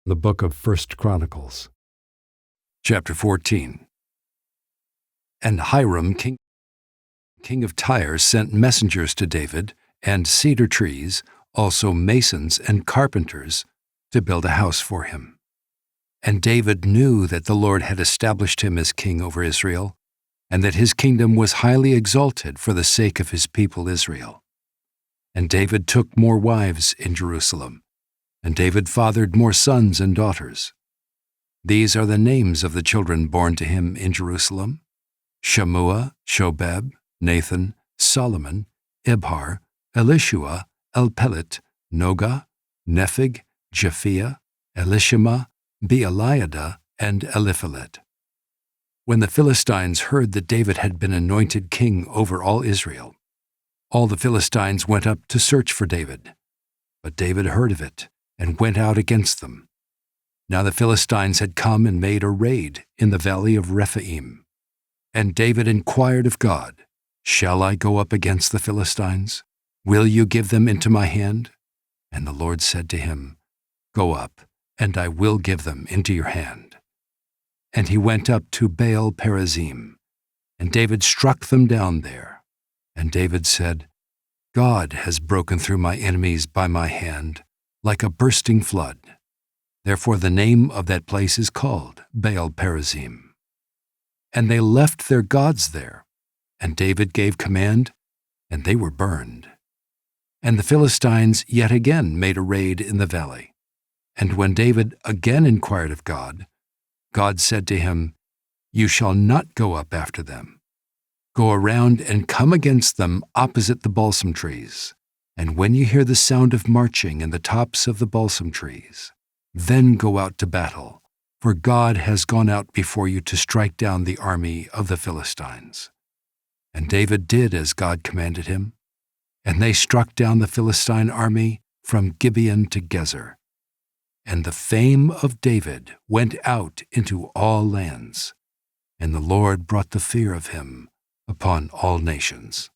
The book of 1 Chronicles. Chapter 14. And Hiram, king of Tyre, sent messengers to David, and cedar trees, also masons and carpenters, to build a house for him. And David knew that the Lord had established him as king over Israel, and that his kingdom was highly exalted for the sake of his people Israel. And David took more wives in Jerusalem, and David fathered more sons and daughters. These are the names of the children born to him in Jerusalem: Shammua, Shobab, Nathan, Solomon, Ibhar, Elishua, Elpelet, Noga, Nepheg, Japhia, Elishama, Beeliada, and Eliphalet. When the Philistines heard that David had been anointed king over all Israel, all the Philistines went up to search for David. But David heard of it and went out against them. Now the Philistines had come and made a raid in the valley of Rephaim. And David inquired of God, "Shall I go up against the Philistines? Will you give them into my hand?" And the Lord said to him, "Go up, and I will give them into your hand." And he went up to Baal Perazim, and David struck them down there. And David said, "God has broken through my enemies by my hand, like a bursting flood." Therefore the name of that place is called Baal Perazim. And they left their gods there, and David gave command, and they were burned. And the Philistines yet again made a raid in the valley. And when David again inquired of God, God said to him, "You shall not go up after them. Go around and come against them opposite the balsam trees. And when you hear the sound of marching in the tops of the balsam trees, then go out to battle, for God has gone out before you to strike down the army of the Philistines." And David did as God commanded him, and they struck down the Philistine army from Gibeon to Gezer. And the fame of David went out into all lands, and the Lord brought the fear of him upon all nations.